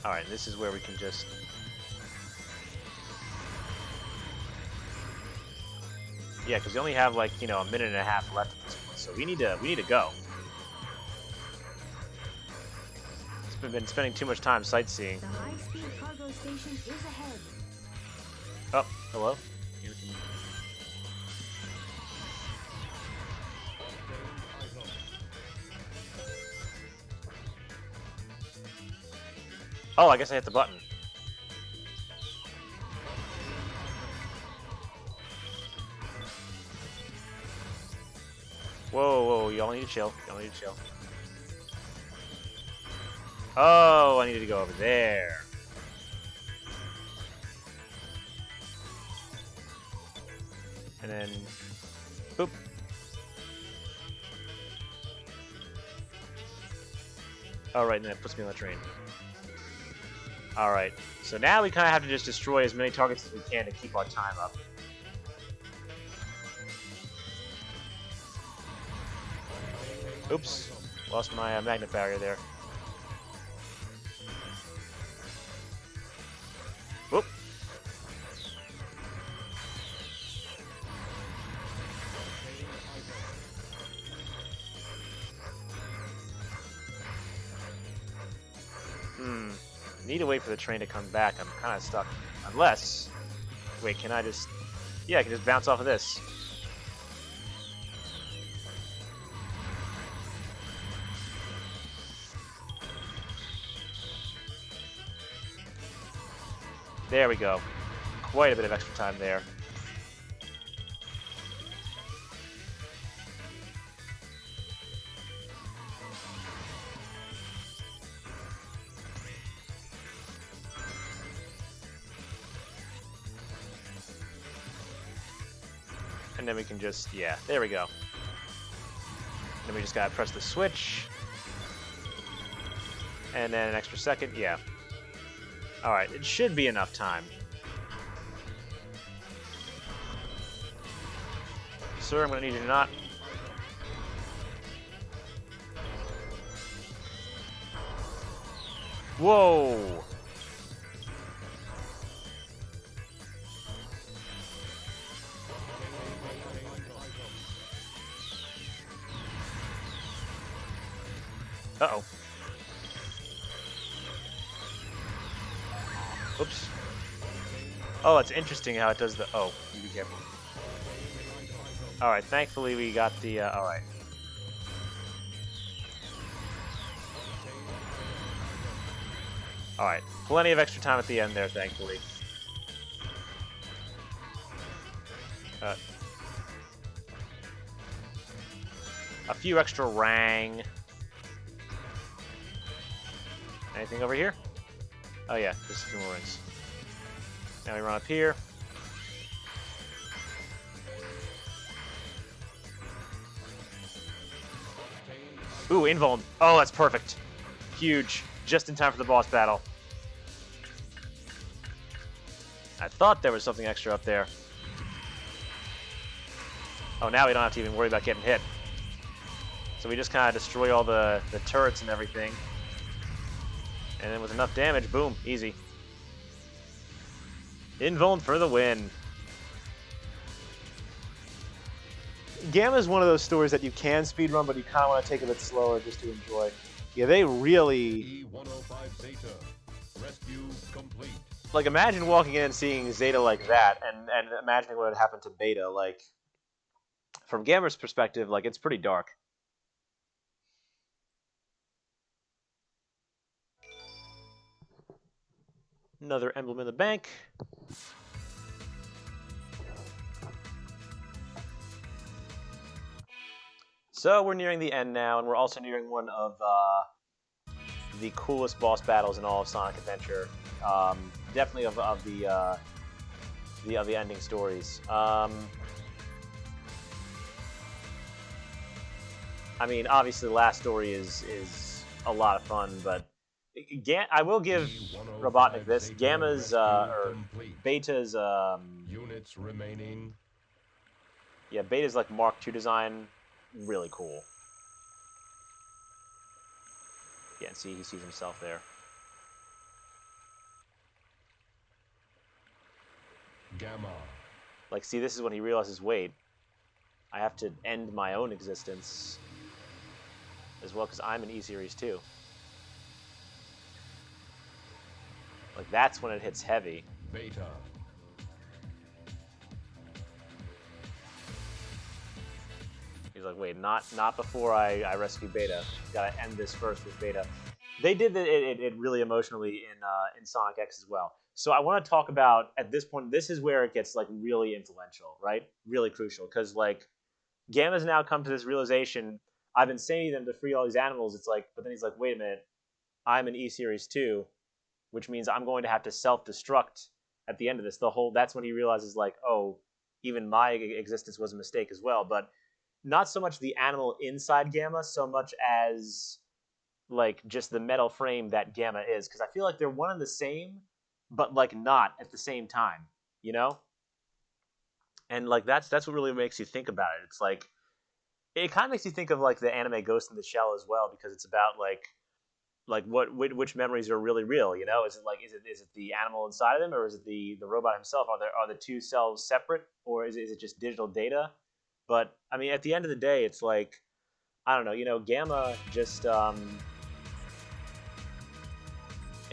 Alright, this is where we can just... Yeah, because we only have like, you know, a minute and a half left at this point, so we need to go. It's been spending too much time sightseeing. The high-speed cargo station is ahead. Oh, hello? Oh, I guess I hit the button. Whoa, whoa, y'all need to chill. Y'all need to chill. Oh, I needed to go over there. And then, boop. Alright, and then it puts me on the train. Alright, so now we kind of have to just destroy as many targets as we can to keep our time up. Oops, lost my magnet barrier there. Whoop. Need to wait for the train to come back. I'm kind of stuck. Unless... Wait, can I just... Yeah, I can just bounce off of this. There we go. Quite a bit of extra time there. And then we can just, yeah, there we go. And then we just gotta press the switch. And then an extra second, yeah. Alright, it should be enough time. Sir, I'm gonna need you to not. Whoa! Uh-oh. Oops. Oh, it's interesting how it does the... Oh, you be careful. Alright, thankfully we got the... Alright. Alright, plenty of extra time at the end there, thankfully. A few extra rang. Anything over here? Oh yeah, just a few more rings. Now we run up here. Ooh, invuln. Oh, that's perfect. Huge. Just in time for the boss battle. I thought there was something extra up there. Oh, now we don't have to even worry about getting hit. So we just kind of destroy all the turrets and everything. And then with enough damage, boom, easy. Invuln for the win. Gamma is one of those stories that you can speedrun, but you kind of want to take it a bit slower just to enjoy. Yeah, they really... E105 Zeta. Rescue complete. Like, imagine walking in and seeing Zeta like that, and imagining what would happen to Beta. Like, from Gamma's perspective, like, it's pretty dark. Another emblem in the bank. So we're nearing the end now, and we're also nearing one of the coolest boss battles in all of Sonic Adventure. Definitely of the ending stories. I mean, obviously, the last story is a lot of fun, but I will give Robotnik this. Gamma's or Beta's Units remaining. Yeah, Beta's like Mark II design, really cool. Yeah, and see, he sees himself there. Gamma. Like, see, this is when he realizes, wait, I have to end my own existence as well, because I'm an E-Series too. Like, that's when it hits heavy. Beta. He's like, wait, not before I rescue Beta. Gotta end this first with Beta. They did it really emotionally in Sonic X as well. So I want to talk about, at this point, this is where it gets, like, really influential, right? Really crucial, because, like, Gamma's now come to this realization, I've been saying to them to free all these animals, it's like, but then he's like, wait a minute, I'm an E-Series too, which means I'm going to have to self-destruct at the end of this. That's when he realizes, like, oh, even my existence was a mistake as well. But not so much the animal inside Gamma, so much as, like, just the metal frame that Gamma is. Because I feel like they're one and the same, but, like, not at the same time, you know? And, like, that's what really makes you think about it. It's like, it kind of makes you think of, like, the anime Ghost in the Shell as well, because it's about, like which memories are really real, you know? Is it the animal inside of them, or is it the robot himself? Are the two selves separate, or is it just digital data? But I mean, at the end of the day, it's like, I don't know, you know, Gamma just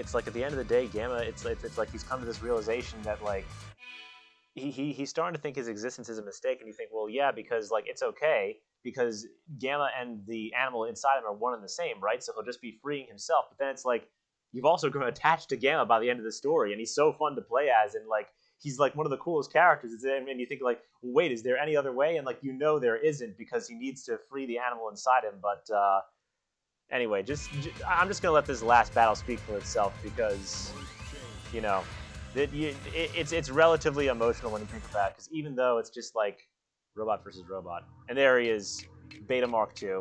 it's like at the end of the day, Gamma, it's like he's come to this realization that like he's starting to think his existence is a mistake, and you think, well, yeah, because like it's okay because Gamma and the animal inside him are one and the same, right? So he'll just be freeing himself. But then it's like you've also grown attached to Gamma by the end of the story, and he's so fun to play as, and like he's like one of the coolest characters. And you think like, well, wait, is there any other way? And like there isn't because he needs to free the animal inside him. But anyway, I'm just gonna let this last battle speak for itself because you know it's relatively emotional when you think about it. Because even though it's just like robot versus robot, and there he is, Beta Mark II.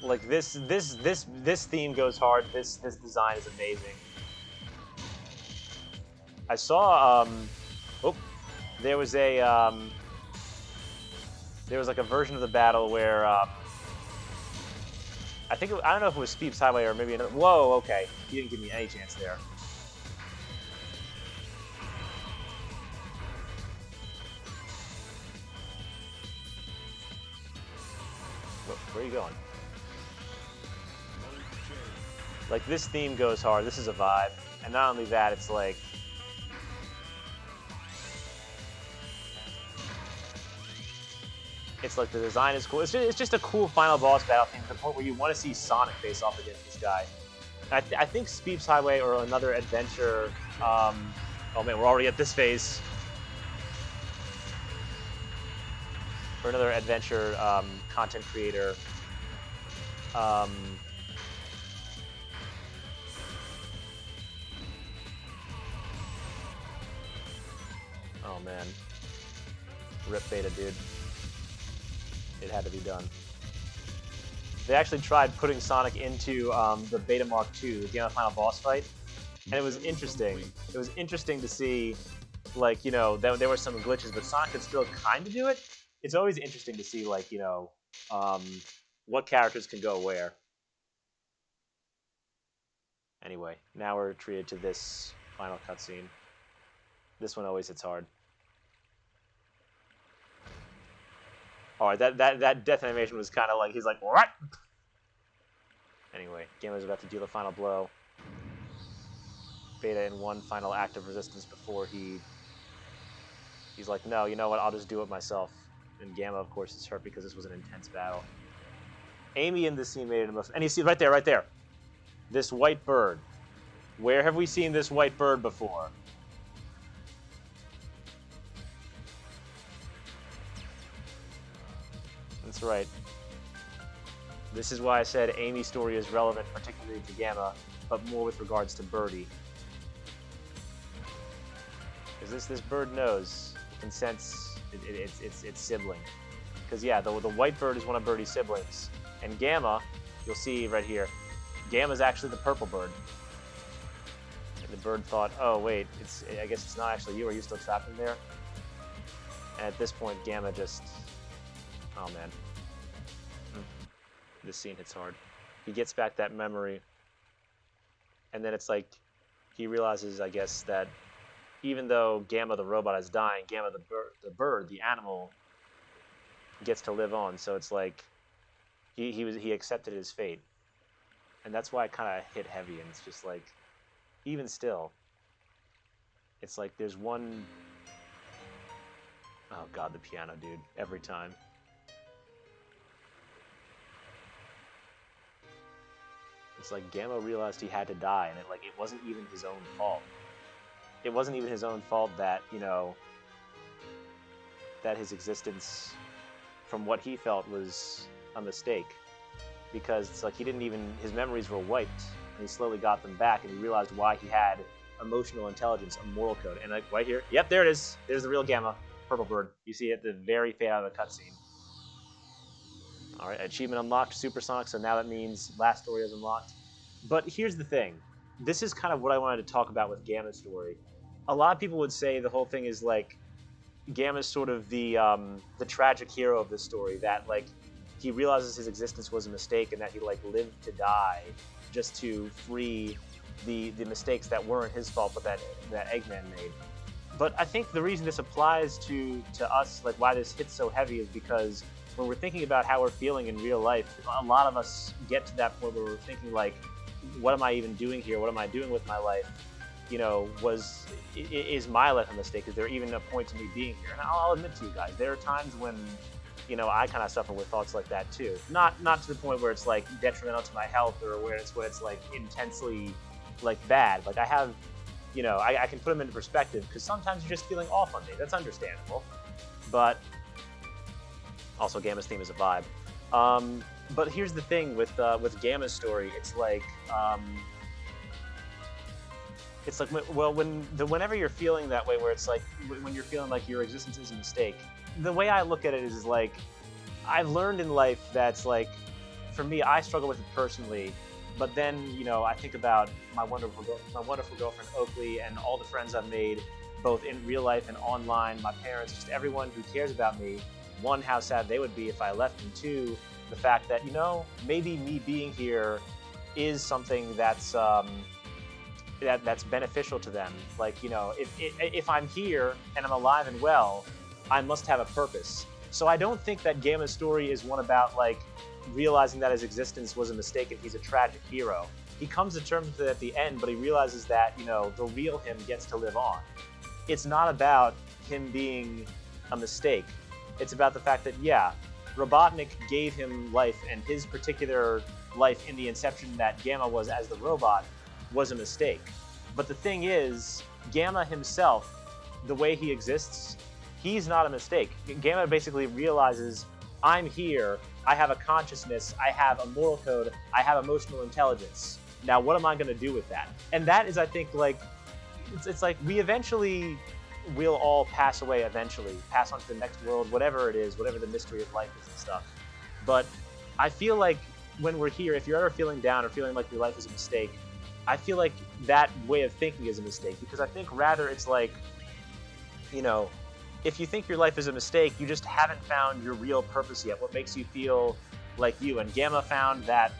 Like this theme goes hard. This design is amazing. I saw there was like a version of the battle where I don't know if it was Speep's Highway or maybe another. Whoa, okay, he didn't give me any chance there. Where are you going? Like this theme goes hard. This is a vibe, and not only that, it's like. It's like the design is cool. It's just a cool final boss battle theme to the point where you want to see Sonic face off against this guy. I think Speep's Highway or another adventure. Oh man, we're already at this phase. Or another adventure content creator. Oh man, rip Beta, dude. It had to be done. They actually tried putting Sonic into the Beta Mark II, the Gamma Final boss fight, and it was interesting. It was interesting to see, like, there were some glitches, but Sonic could still kind of do it. It's always interesting to see, like, what characters can go where. Anyway, now we're treated to this final cutscene. This one always hits hard. Alright, that death animation was kind of like, he's like, what? Anyway, Gamma's about to deal the final blow. Beta in one final act of resistance before he's like, no, you know what, I'll just do it myself. And Gamma, of course, is hurt because this was an intense battle. Amy in this scene made it most, and you see right there, this white bird. Where have we seen this white bird before? That's right. This is why I said Amy's story is relevant, particularly to Gamma, but more with regards to Birdie. Because this bird knows, it can sense its sibling. Because yeah, the white bird is one of Birdie's siblings, and Gamma, you'll see right here, Gamma's actually the purple bird. And the bird thought, oh wait, I guess it's not actually you. Are you still trapped in there? And at this point, Gamma just. Oh man. This scene hits hard. He gets back that memory, and then it's like he realizes, I guess, that even though Gamma the robot is dying, Gamma the bird, the animal, gets to live on. So it's like he accepted his fate, and that's why it kind of hit heavy. And it's just like, even still, it's like there's one. Oh god, the piano, dude! Every time. It's like Gamma realized he had to die, and it wasn't even his own fault. It wasn't even his own fault that, that his existence, from what he felt, was a mistake. Because it's like his memories were wiped, and he slowly got them back, and he realized why he had emotional intelligence, a moral code. And like right here, yep, there it is. There's the real Gamma, purple bird. You see it at the very fade out of the cutscene. Alright, achievement unlocked, Supersonic, so now that means last story is unlocked. But here's the thing. This is kind of what I wanted to talk about with Gamma's story. A lot of people would say the whole thing is like Gamma's sort of the tragic hero of this story, that like he realizes his existence was a mistake and that he like lived to die just to free the mistakes that weren't his fault but that Eggman made. But I think the reason this applies to us, like why this hits so heavy, is because when we're thinking about how we're feeling in real life, a lot of us get to that point where we're thinking like, what am I even doing here? What am I doing with my life? You know, is my life a mistake? Is there even a point to me being here? And I'll admit to you guys, there are times when, you know, I kind of suffer with thoughts like that too. Not to the point where it's like detrimental to my health or where it's like intensely like bad. Like I have, you know, I can put them into perspective because sometimes you're just feeling off on me. That's understandable. But also Gamma's theme is a vibe. But here's the thing with Gamma's story, it's like well, whenever you're feeling that way, where it's like when you're feeling like your existence is a mistake, the way I look at it is like I've learned in life that's like, for me, I struggle with it personally. But then, you know, I think about my wonderful girlfriend Oakley and all the friends I've made, both in real life and online, my parents, just everyone who cares about me. One, how sad they would be if I left, and two, the fact that, you know, maybe me being here is something that's that's beneficial to them. Like, you know, if I'm here and I'm alive and well, I must have a purpose. So I don't think that Gamma's story is one about like realizing that his existence was a mistake and he's a tragic hero. He comes to terms with it at the end, but he realizes that, you know, the real him gets to live on. It's not about him being a mistake. It's about the fact that, yeah, Robotnik gave him life, and his particular life in the inception that Gamma was as the robot was a mistake. But the thing is, Gamma himself, the way he exists, he's not a mistake. Gamma basically realizes, I'm here, I have a consciousness, I have a moral code, I have emotional intelligence. Now, what am I going to do with that? And that is, I think, like, it's like we eventually will all pass away eventually, pass on to the next world, whatever it is, whatever the mystery of life is and stuff. But I feel like when we're here, if you're ever feeling down or feeling like your life is a mistake, I feel like that way of thinking is a mistake, because I think rather it's like, you know, if you think your life is a mistake, you just haven't found your real purpose yet, what makes you feel like you. And Gamma found that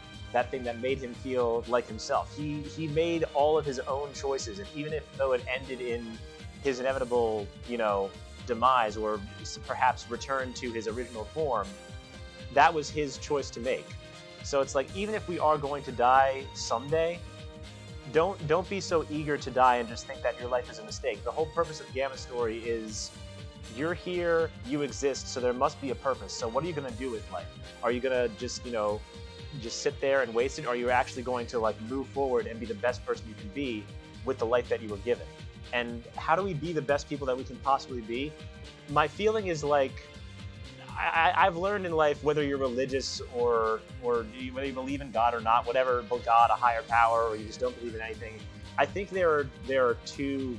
thing that made him feel like himself. He made all of his own choices, and even though it ended in his inevitable, you know, demise or perhaps return to his original form, that was his choice to make. So it's like, even if we are going to die someday, don't be so eager to die and just think that your life is a mistake. The whole purpose of Gamma's story is, you're here, you exist, so there must be a purpose. So what are you going to do with life? Are you going to just, you know, just sit there and waste it? Or are you actually going to like move forward and be the best person you can be with the life that you were given? And how do we be the best people that we can possibly be? My feeling is like, I've learned in life, whether you're religious or whether you believe in God or not, whatever, God, a higher power, or you just don't believe in anything, I think there are two,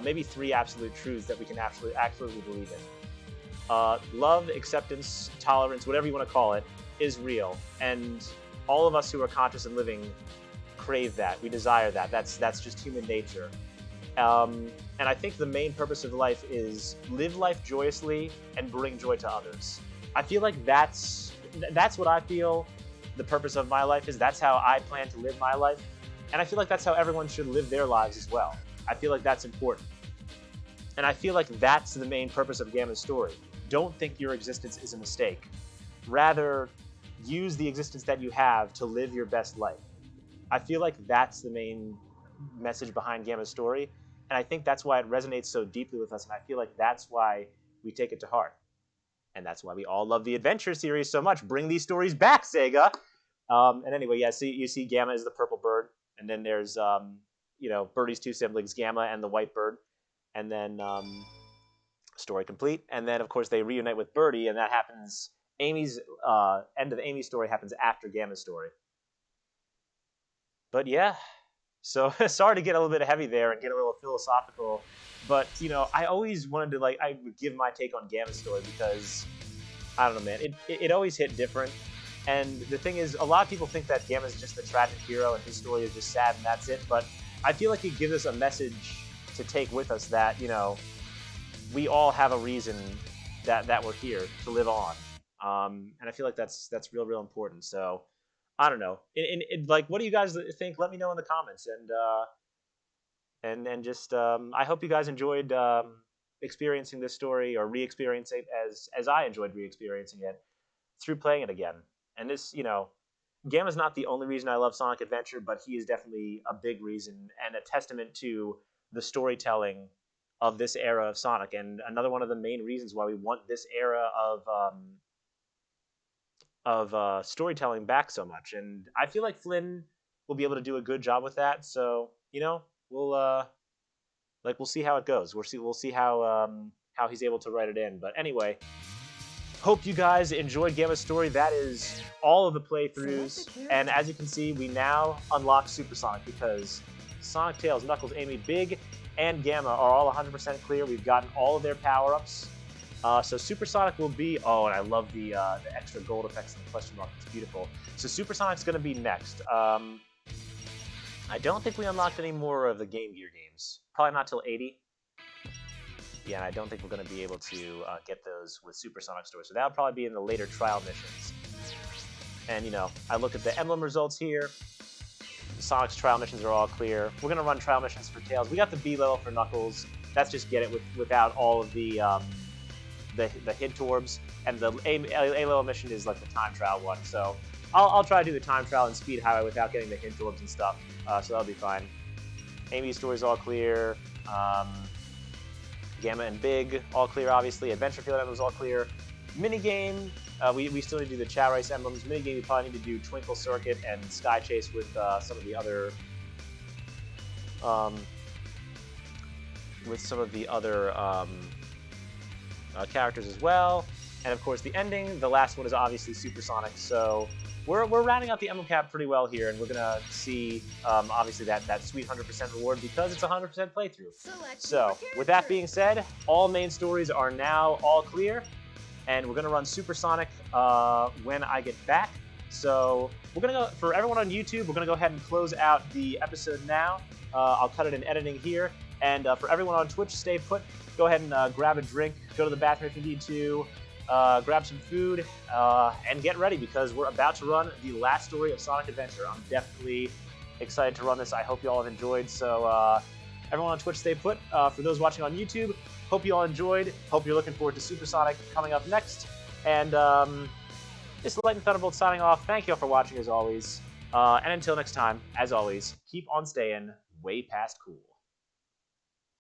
maybe three absolute truths that we can absolutely believe in. Love, acceptance, tolerance, whatever you want to call it, is real. And all of us who are conscious and living crave that. We desire that. That's just human nature. And I think the main purpose of life is live life joyously and bring joy to others. I feel like that's what I feel the purpose of my life is. That's how I plan to live my life. And I feel like that's how everyone should live their lives as well. I feel like that's important. And I feel like that's the main purpose of Gamma's story. Don't think your existence is a mistake. Rather, use the existence that you have to live your best life. I feel like that's the main message behind Gamma's story. And I think that's why it resonates so deeply with us. And I feel like that's why we take it to heart. And that's why we all love the Adventure series so much. Bring these stories back, Sega! And anyway, yeah, so you see Gamma is the purple bird. And then there's, you know, Birdie's two siblings, Gamma and the white bird. And then story complete. And then, of course, they reunite with Birdie. And that happens, end of Amy's story happens after Gamma's story. But yeah. So sorry to get a little bit heavy there and get a little philosophical, but, you know, I always wanted to, I would give my take on Gamma's story because, I don't know, man, it always hit different. And the thing is, a lot of people think that Gamma's just the tragic hero and his story is just sad and that's it, but I feel like he gives us a message to take with us that, you know, we all have a reason that we're here to live on. And I feel like that's real important. So I don't know. Like, what do you guys think? Let me know in the comments. And and just I hope you guys enjoyed experiencing this story or re-experiencing as I enjoyed re-experiencing it through playing it again. And this, Gamma's not the only reason I love Sonic Adventure, but he is definitely a big reason and a testament to the storytelling of this era of Sonic, and another one of the main reasons why we want this era of storytelling back so much. And I feel like Flynn will be able to do a good job with that. So we'll we'll see how it goes. We'll see how he's able to write it in. But anyway, hope you guys enjoyed Gamma's story. That is all of the playthroughs, and as you can see, we now unlock Super Sonic because Sonic, Tails, Knuckles, Amy, Big, and Gamma are all 100% clear. We've gotten all of their power-ups. So Super Sonic will be... Oh, and I love the extra gold effects and the question mark. It's beautiful. So Super Sonic's going to be next. I don't think we unlocked any more of the Game Gear games. Probably not till 80. Yeah, and I don't think we're going to be able to get those with Super Sonic Story. So that'll probably be in the later trial missions. And, I look at the emblem results here. Sonic's trial missions are all clear. We're going to run trial missions for Tails. We got the B level for Knuckles. That's just get it without all of the hid orbs. And the A level mission is like the time trial one. So I'll try to do the time trial and speed highway without getting the hid orbs and stuff. So that'll be fine. Amy's story's all clear. Gamma and Big, all clear, obviously. Adventure Field emblems, all clear. Minigame, we still need to do the Chow Race emblems. Minigame, we probably need to do Twinkle Circuit and Sky Chase with some of the other... characters as well. And of course, the ending, the last one is obviously Super Sonic. So we're rounding out the emblem cap pretty well here, and we're gonna see obviously that sweet 100% reward because it's a 100% playthrough. So with that being said, all main stories are now all clear, and we're gonna run Super Sonic when I get back. So we're gonna go, for everyone on YouTube, we're gonna go ahead and close out the episode now. I'll cut it in editing here, and for everyone on Twitch, stay put. Go ahead and grab a drink, go to the bathroom if you need to, grab some food, and get ready because we're about to run the last story of Sonic Adventure. I'm definitely excited to run this. I hope you all have enjoyed. So everyone on Twitch, stay put. For those watching on YouTube, hope you all enjoyed. Hope you're looking forward to Super Sonic coming up next. And this is Lightning Thunderbolt signing off. Thank you all for watching as always. And until next time, as always, keep on staying way past cool.